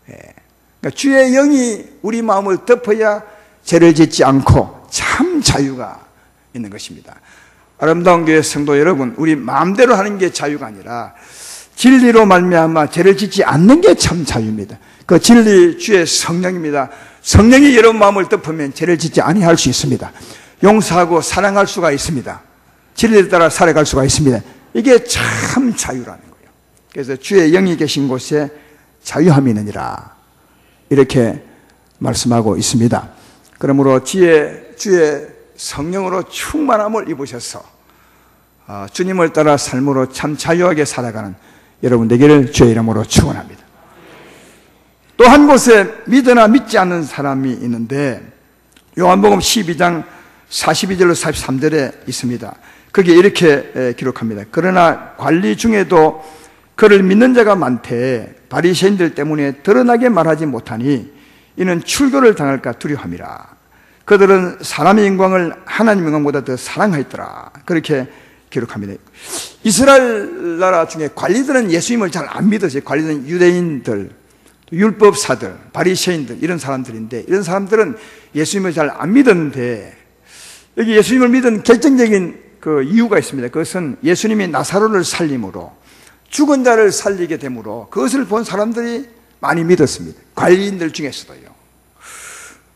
그러니까 주의 영이 우리 마음을 덮어야 죄를 짓지 않고 참 자유가 있는 것입니다. 아름다운 교회 성도 여러분, 우리 마음대로 하는 게 자유가 아니라 진리로 말미암아 죄를 짓지 않는 게 참 자유입니다. 그 진리 주의 성령입니다. 성령이 여러분 마음을 덮으면 죄를 짓지 아니할 수 있습니다. 용서하고 사랑할 수가 있습니다. 진리에 따라 살아갈 수가 있습니다. 이게 참 자유라는 거예요. 그래서 주의 영이 계신 곳에 자유함이 있느니라 이렇게 말씀하고 있습니다. 그러므로 주의 성령으로 충만함을 입으셔서 주님을 따라 삶으로 참 자유하게 살아가는 여러분 되기를 주의 이름으로 축원합니다. 또 한 곳에 믿으나 믿지 않는 사람이 있는데 요한복음 12장 42절로 43절에 있습니다. 거기에 이렇게 기록합니다. 그러나 관리 중에도 그를 믿는 자가 많되 바리새인들 때문에 드러나게 말하지 못하니 이는 출교를 당할까 두려워함이라. 그들은 사람의 영광을 하나님의 영광보다 더 사랑하였더라. 그렇게 기록합니다. 이스라엘 나라 중에 관리들은 예수님을 잘 안 믿었어요. 관리들은 유대인들, 율법사들, 바리새인들 이런 사람들인데 이런 사람들은 예수님을 잘 안 믿었는데 여기 예수님을 믿은 결정적인 그 이유가 있습니다. 그것은 예수님이 나사로를 살림으로 죽은 자를 살리게 되므로 그것을 본 사람들이 많이 믿었습니다. 관리인들 중에서도요.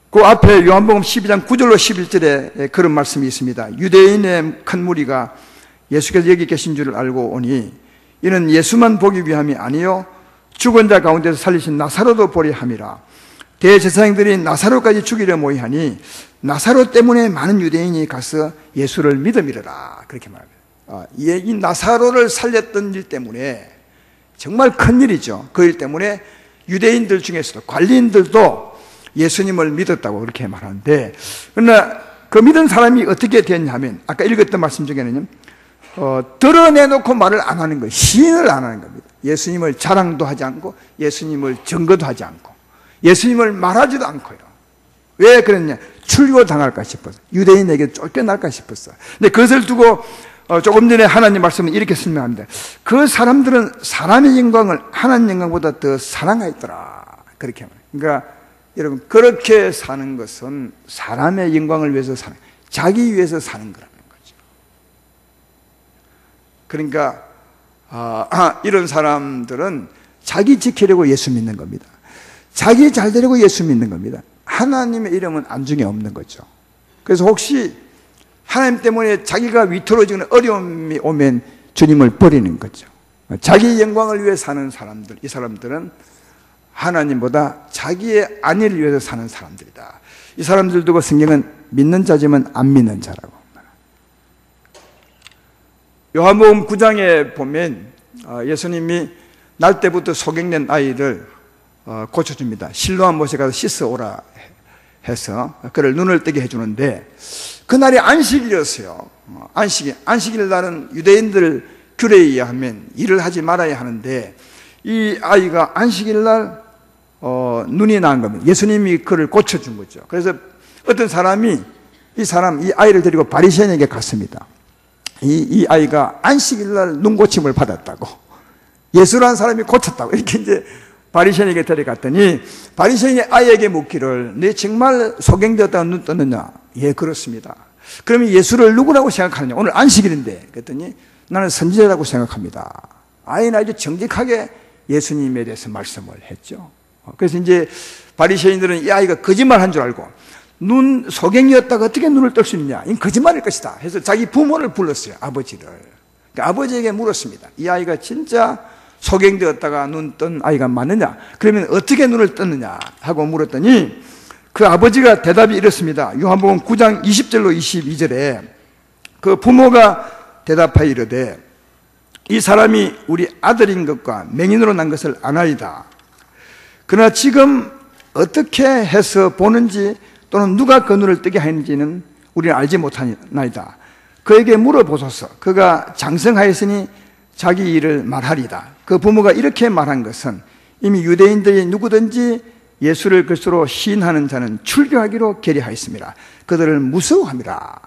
그 앞에 요한복음 12장 9절로 11절에 그런 말씀이 있습니다. 유대인의 큰 무리가 예수께서 여기 계신 줄을 알고 오니 이는 예수만 보기 위함이 아니요 죽은 자 가운데서 살리신 나사로도 보려 함이라. 대제사장들이 나사로까지 죽이려 모이하니 나사로 때문에 많은 유대인이 가서 예수를 믿음이라. 그렇게 말합니다. 이 나사로를 살렸던 일 때문에 정말 큰 일이죠. 그 일 때문에 유대인들 중에서도 관리인들도 예수님을 믿었다고 그렇게 말하는데, 그러나 그 믿은 사람이 어떻게 됐냐 하면 아까 읽었던 말씀 중에는 드러내놓고 말을 안 하는 거예요. 시인을 안 하는 겁니다. 예수님을 자랑도 하지 않고 예수님을 증거도 하지 않고 예수님을 말하지도 않고요. 왜 그랬냐? 출교 당할까 싶어서, 유대인에게 쫓겨날까 싶었어. 근데 그것을 두고 조금 전에 하나님 말씀은 이렇게 설명합니다. 그 사람들은 사람의 영광을 하나님 영광보다 더 사랑하였더라. 그렇게 말해요. 그러니까 여러분, 그렇게 사는 것은 사람의 영광을 위해서 사는, 자기 위해서 사는 거라는 거죠. 그러니까 이런 사람들은 자기 지키려고 예수 믿는 겁니다. 자기 잘 되려고 예수 믿는 겁니다. 하나님의 이름은 안중에 없는 거죠. 그래서 혹시 하나님 때문에 자기가 위태로워지는 어려움이 오면 주님을 버리는 거죠. 자기 영광을 위해 사는 사람들, 이 사람들은 하나님보다 자기의 안위를 위해서 사는 사람들이다. 이 사람들 두고 성경은 믿는 자지만 안 믿는 자라고 말합니다. 요한복음 9장에 보면 예수님이 날 때부터 소경된 아이를 고쳐줍니다. 실로암 못에 가서 씻어오라 해서 그를 눈을 뜨게 해주는데 그날이 안식일이었어요. 안식일 날은 유대인들 규례에 의하면 일을 하지 말아야 하는데 이 아이가 안식일 날 눈이 난 겁니다. 예수님이 그를 고쳐준 거죠. 그래서 어떤 사람이 이 아이를 데리고 바리새인에게 갔습니다. 이 아이가 안식일 날 눈 고침을 받았다고, 예수라는 사람이 고쳤다고 이렇게 이제 바리새인에게 데려갔더니 바리새인이 아이에게 묻기를 네 정말 소경되었다가 눈 떴느냐? 예, 그렇습니다. 그러면 예수를 누구라고 생각하느냐? 오늘 안식일인데. 그랬더니 나는 선지자라고 생각합니다. 아이는 아주 정직하게 예수님에 대해서 말씀을 했죠. 그래서 이제 바리새인들은 이 아이가 거짓말한 줄 알고 눈 소경이었다가 어떻게 눈을 뜰 수 있느냐? 이건 거짓말일 것이다 해서 자기 부모를 불렀어요. 아버지를. 그러니까 아버지에게 물었습니다. 이 아이가 진짜 소경되었다가 눈 뜬 아이가 맞느냐? 그러면 어떻게 눈을 떴느냐? 하고 물었더니 그 아버지가 대답이 이렇습니다. 요한복음 9장 20절로 22절에 그 부모가 대답하여 이르되 이 사람이 우리 아들인 것과 맹인으로 난 것을 아나이다. 그러나 지금 어떻게 해서 보는지 또는 누가 그 눈을 뜨게 하는지는 우리는 알지 못하나이다. 그에게 물어보소서. 그가 장성하였으니 자기 일을 말하리다. 그 부모가 이렇게 말한 것은 이미 유대인들이 누구든지 예수를 그리스도로 시인하는 자는 출교하기로 결의하였습니다. 그들을 무서워함이라.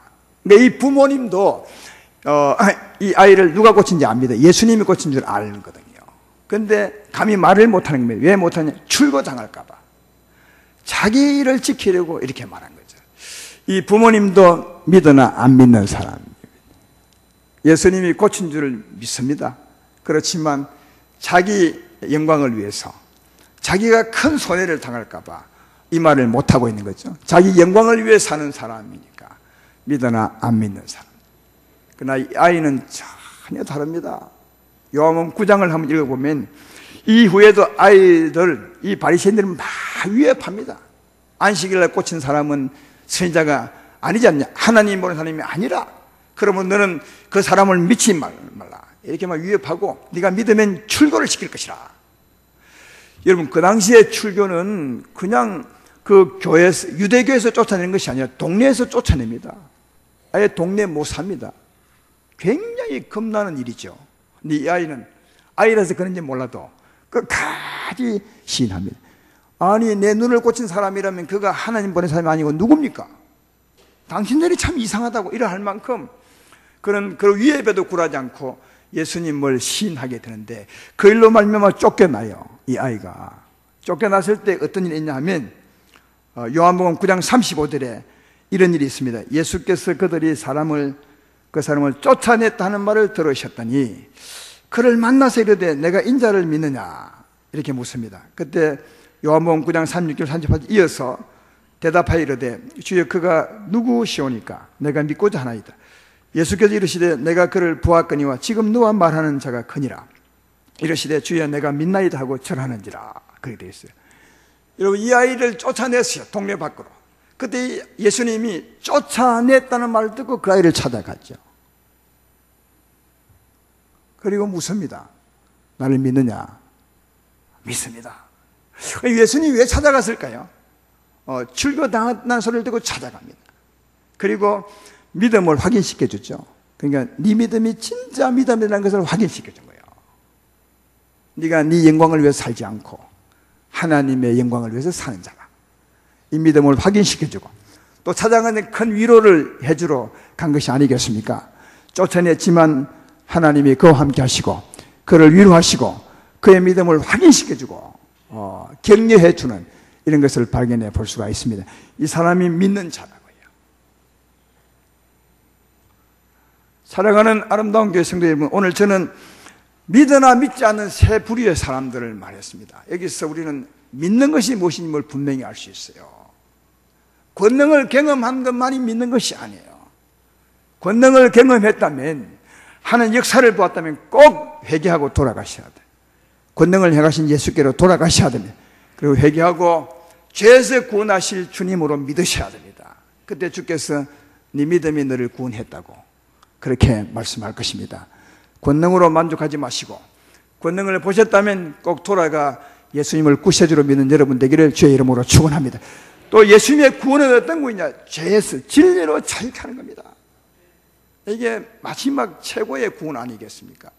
그러니까 이 부모님도 이 아이를 누가 고친지 압니다. 예수님이 고친 줄 알거든요. 그런데 감히 말을 못하는 겁니다. 왜 못하냐? 출교당할까 봐. 자기 일을 지키려고 이렇게 말한 거죠. 이 부모님도 믿으나 안 믿는 사람입니다. 예수님이 고친 줄 믿습니다. 그렇지만 자기 영광을 위해서 자기가 큰 손해를 당할까 봐 이 말을 못하고 있는 거죠. 자기 영광을 위해 사는 사람이니까 믿으나 안 믿는 사람. 그러나 이 아이는 전혀 다릅니다. 요한복음 9장을 한번 읽어보면 이후에도 아이들, 이 바리새인들은 막 위협합니다. 안식일날 꽂힌 사람은 선지자가 아니지 않냐, 하나님 보는 사람이 아니라, 그러면 너는 그 사람을 믿지 말라, 이렇게 막 위협하고 네가 믿으면 출교를 시킬 것이라. 여러분, 그 당시에 출교는 그냥 그 교회에서, 유대교에서 쫓아내는 것이 아니라 동네에서 쫓아냅니다. 아예 동네 못 삽니다. 굉장히 겁나는 일이죠. 근데 이 아이는, 아이라서 그런지 몰라도 끝까지 시인합니다. 아니, 내 눈을 꽂힌 사람이라면 그가 하나님 보낸 사람이 아니고 누굽니까? 당신들이 참 이상하다고 이래 할 만큼 그런 위협에도 굴하지 않고 예수님을 시인하게 되는데, 그 일로 말미암아 쫓겨나요. 이 아이가 쫓겨났을 때 어떤 일이 있냐 하면, 요한복음 9장 35절에 이런 일이 있습니다. 예수께서 그 사람을 쫓아냈다는 말을 들으셨더니 그를 만나서 이르되 내가 인자를 믿느냐, 이렇게 묻습니다. 그때 요한복음 9장 36절 38절 이어서 대답하여 이르되 주여 그가 누구시오니까 내가 믿고자 하나이다. 예수께서 이르시되 내가 그를 보았거니와 지금 너와 말하는 자가 크니라. 이르시되 주여 내가 믿나이다 하고 절하는지라. 그렇게 되어 있어요. 여러분, 이 아이를 쫓아냈어요, 동네 밖으로. 그때 예수님이 쫓아냈다는 말을 듣고 그 아이를 찾아갔죠. 그리고 묻습니다. 나를 믿느냐? 믿습니다. 예수님이 왜 찾아갔을까요? 출교당했다는 소리를 듣고 찾아갑니다. 그리고 믿음을 확인시켜 줬죠. 그러니까 네 믿음이 진짜 믿음이라는 것을 확인시켜 준 거예요. 네가 네 영광을 위해서 살지 않고 하나님의 영광을 위해서 사는 자라. 이 믿음을 확인시켜 주고 또 찾아가는 큰 위로를 해주러 간 것이 아니겠습니까? 쫓아냈지만 하나님이 그와 함께 하시고 그를 위로하시고 그의 믿음을 확인시켜 주고 격려해 주는 이런 것을 발견해 볼 수가 있습니다. 이 사람이 믿는 자라고요. 사랑하는 아름다운 교회 성도 여러분, 오늘 저는 믿으나 믿지 않는 세 부류의 사람들을 말했습니다. 여기서 우리는 믿는 것이 무엇인지를 분명히 알 수 있어요. 권능을 경험한 것만이 믿는 것이 아니에요. 권능을 경험했다면, 하는 역사를 보았다면 꼭 회개하고 돌아가셔야 돼요. 권능을 행하신 예수께로 돌아가셔야 됩니다. 그리고 회개하고 죄에서 구원하실 주님으로 믿으셔야 됩니다. 그때 주께서 네 믿음이 너를 구원했다고 그렇게 말씀할 것입니다. 권능으로 만족하지 마시고 권능을 보셨다면 꼭 돌아가 예수님을 구세주로 믿는 여러분 되기를 주의 이름으로 축원합니다. 또 예수님의 구원은 어떤 구원이냐? 죄에서 진리로 자유케 하는 겁니다. 이게 마지막 최고의 구원 아니겠습니까?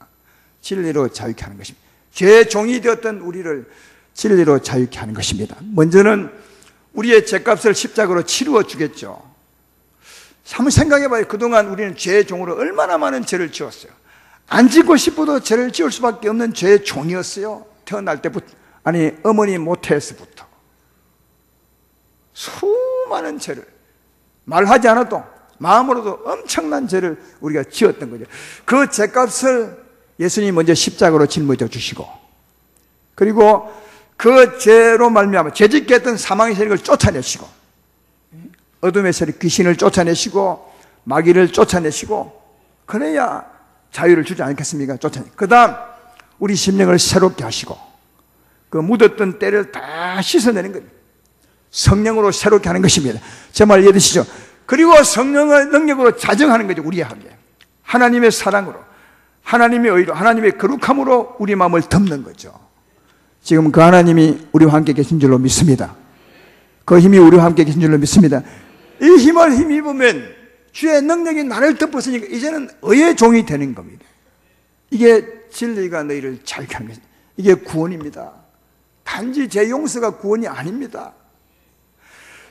진리로 자유케 하는 것입니다. 죄의 종이 되었던 우리를 진리로 자유케 하는 것입니다. 먼저는 우리의 죄값을 십자가로 치루어 주겠죠. 한번 생각해 봐요. 그동안 우리는 죄의 종으로 얼마나 많은 죄를 지었어요. 안 짓고 싶어도 죄를 지을 수밖에 없는 죄의 종이었어요. 태어날 때부터, 아니 어머니 모태에서부터 수많은 죄를 말하지 않아도 마음으로도 엄청난 죄를 우리가 지었던 거죠. 그 죄값을 예수님이 먼저 십자가로 짊어져 주시고, 그리고 그 죄로 말미암아 죄짓게 했던 사망의 세력을 쫓아내시고, 어둠의 세력 귀신을 쫓아내시고 마귀를 쫓아내시고, 그래야 자유를 주지 않겠습니까? 그 다음 우리 심령을 새롭게 하시고 그 묻었던 때를 다 씻어내는 거예요. 성령으로 새롭게 하는 것입니다. 제 말 이해되시죠? 그리고 성령의 능력으로 자정하는 거죠. 우리의 함께 하나님의 사랑으로, 하나님의 의로, 하나님의 거룩함으로 우리 마음을 덮는 거죠. 지금 그 하나님이 우리와 함께 계신 줄로 믿습니다. 그 힘이 우리와 함께 계신 줄로 믿습니다. 이 힘을 힘입으면 주의 능력이 나를 덮었으니까 이제는 의의 종이 되는 겁니다. 이게 진리가 너희를 자유케 하는 것입니다. 이게 구원입니다. 단지 죄 용서가 구원이 아닙니다.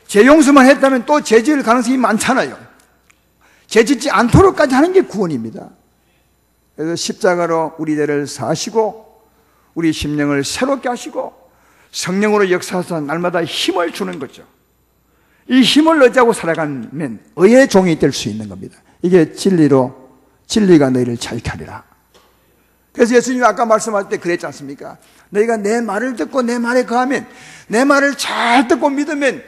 죄 용서만 했다면 또 죄 지을 가능성이 많잖아요. 죄 짓지 않도록까지 하는 게 구원입니다. 그래서 십자가로 우리 죄를 사하시고 우리 심령을 새롭게 하시고 성령으로 역사하사 날마다 힘을 주는 거죠. 이 힘을 의지하고 살아가면 의의 종이 될 수 있는 겁니다. 이게 진리가 너희를 자유케 하리라. 그래서 예수님이 아까 말씀할 때 그랬지 않습니까? 너희가 내 말을 듣고 내 말에 거하면, 내 말을 잘 듣고 믿으면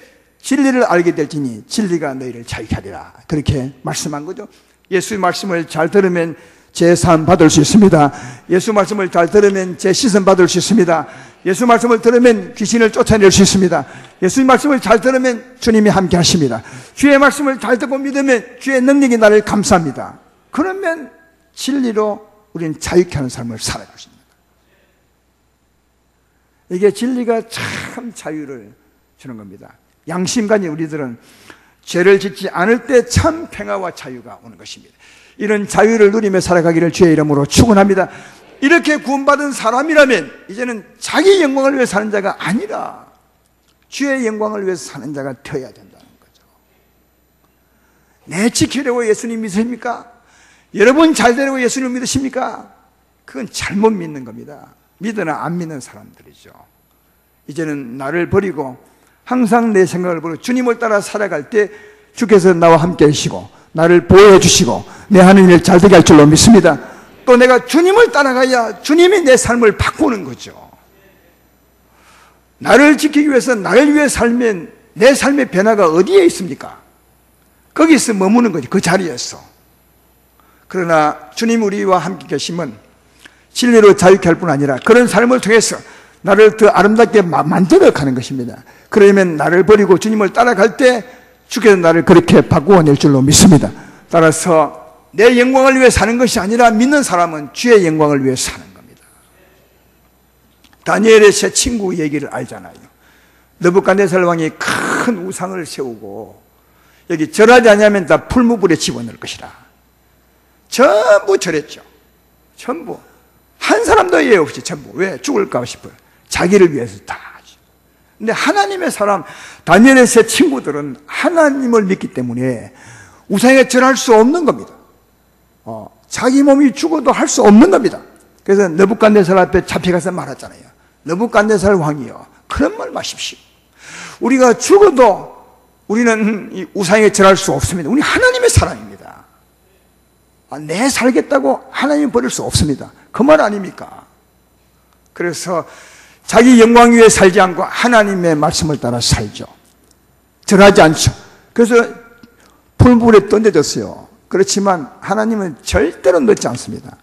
진리를 알게 될지니 진리가 너희를 자유케 하리라. 그렇게 말씀한 거죠. 예수의 말씀을 잘 들으면 제사함 받을 수 있습니다. 예수 말씀을 잘 들으면 제시선 받을 수 있습니다. 예수 말씀을 들으면 귀신을 쫓아낼 수 있습니다. 예수의 말씀을 잘 들으면 주님이 함께 하십니다. 주의 말씀을 잘 듣고 믿으면 주의 능력이 나를 감싸합니다. 그러면 진리로 우리는 자유케 하는 삶을 살아갈 수 있습니다. 이게 진리가 참 자유를 주는 겁니다. 양심가진 우리들은 죄를 짓지 않을 때 참 평화와 자유가 오는 것입니다. 이런 자유를 누리며 살아가기를 주의 이름으로 축원합니다. 이렇게 구원받은 사람이라면 이제는 자기 영광을 위해 사는 자가 아니라 주의 영광을 위해서 사는 자가 되어야 된다는 거죠. 내 지키려고 예수님 믿으십니까? 여러분 잘 되려고 예수님 믿으십니까? 그건 잘못 믿는 겁니다. 믿으나 안 믿는 사람들이죠. 이제는 나를 버리고 항상 내 생각을 버리고 주님을 따라 살아갈 때 주께서 나와 함께 하시고 나를 보호해 주시고 내 하는 일 잘 되게 할 줄로 믿습니다. 또 내가 주님을 따라가야 주님이 내 삶을 바꾸는 거죠. 나를 지키기 위해서 나를 위해 살면 내 삶의 변화가 어디에 있습니까? 거기서 머무는 거지, 그 자리에서. 그러나 주님 우리와 함께 계시면 진리로 자유케 할 뿐 아니라 그런 삶을 통해서 나를 더 아름답게 만들어 가는 것입니다. 그러면 나를 버리고 주님을 따라갈 때 주께서 나를 그렇게 바꾸어낼 줄로 믿습니다. 따라서 내 영광을 위해 사는 것이 아니라 믿는 사람은 주의 영광을 위해 사는 겁니다. 다니엘의 세 친구 얘기를 알잖아요. 느부갓네살 왕이 큰 우상을 세우고 여기 절하지 않으면 다 풀무불에 집어넣을 것이라. 전부 절했죠. 전부. 한 사람도 예외 없이 전부. 왜? 죽을까 싶어요. 자기를 위해서 다. 근데 하나님의 사람, 다니엘의 세 친구들은 하나님을 믿기 때문에 우상에 절할 수 없는 겁니다. 자기 몸이 죽어도 할 수 없는 겁니다. 그래서 느부갓네살 앞에 잡혀가서 말했잖아요. 느부갓네살 왕이여, 그런 말 마십시오. 우리가 죽어도 우리는 이 우상에 절할 수 없습니다. 우리 하나님의 사람입니다. 내 살겠다고 하나님 버릴 수 없습니다. 그 말 아닙니까? 그래서 자기 영광 위에 살지 않고 하나님의 말씀을 따라 살죠. 절하지 않죠. 그래서 풀물에 던져졌어요. 그렇지만 하나님은 절대로 넣지 않습니다.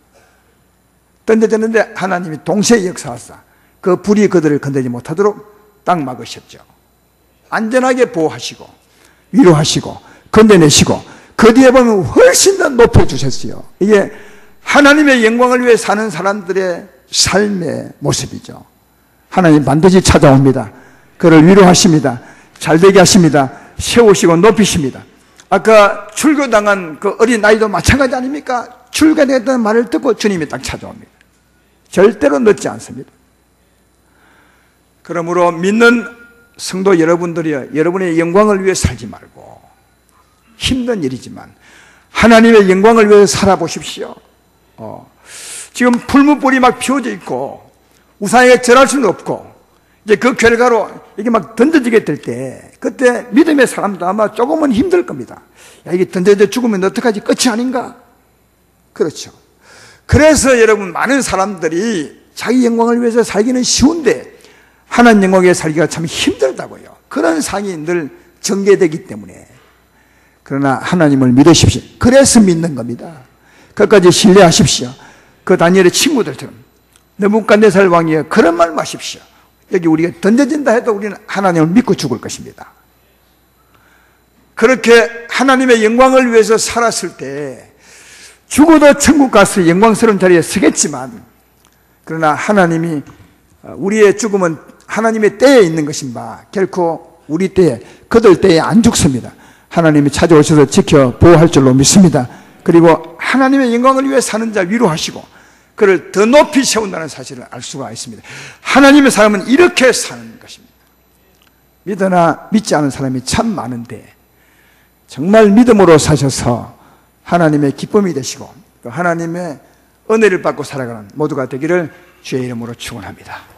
던져졌는데 하나님이 동시에 역사하사 그 불이 그들을 건드리지 못하도록 딱 막으셨죠. 안전하게 보호하시고 위로하시고 건져내시고 그 뒤에 보면 훨씬 더 높여주셨어요. 이게 하나님의 영광을 위해 사는 사람들의 삶의 모습이죠. 하나님 반드시 찾아옵니다. 그를 위로하십니다. 잘되게 하십니다. 세우시고 높이십니다. 아까 출교당한 그 어린아이도 마찬가지 아닙니까? 출교당했다는 말을 듣고 주님이 딱 찾아옵니다. 절대로 늦지 않습니다. 그러므로 믿는 성도 여러분들이여, 여러분의 영광을 위해 살지 말고 힘든 일이지만 하나님의 영광을 위해 살아보십시오. 지금 풀무불이 막 피워져 있고 우상에게 절할 수는 없고 이제 그 결과로 이게 막 던져지게 될 때 그때 믿음의 사람도 아마 조금은 힘들 겁니다. 야, 이게 던져져 죽으면 어떡하지? 끝이 아닌가? 그렇죠. 그래서 여러분 많은 사람들이 자기 영광을 위해서 살기는 쉬운데 하나님 영광을 위해 살기가 참 힘들다고요. 그런 상이 늘 전개되기 때문에. 그러나 하나님을 믿으십시오. 그래서 믿는 겁니다. 끝까지 신뢰하십시오. 그 다니엘의 친구들처럼 느부갓네살 왕이여, 그런 말 마십시오. 여기 우리가 던져진다 해도 우리는 하나님을 믿고 죽을 것입니다. 그렇게 하나님의 영광을 위해서 살았을 때 죽어도 천국 가서 영광스러운 자리에 서겠지만, 그러나 하나님이 우리의 죽음은 하나님의 때에 있는 것인가, 결코 우리 때에, 그들 때에 안 죽습니다. 하나님이 찾아오셔서 지켜 보호할 줄로 믿습니다. 그리고 하나님의 영광을 위해 사는 자 위로하시고 그를 더 높이 세운다는 사실을 알 수가 있습니다. 하나님의 사람은 이렇게 사는 것입니다. 믿으나 믿지 않은 사람이 참 많은데 정말 믿음으로 사셔서 하나님의 기쁨이 되시고 하나님의 은혜를 받고 살아가는 모두가 되기를 주의 이름으로 축원합니다.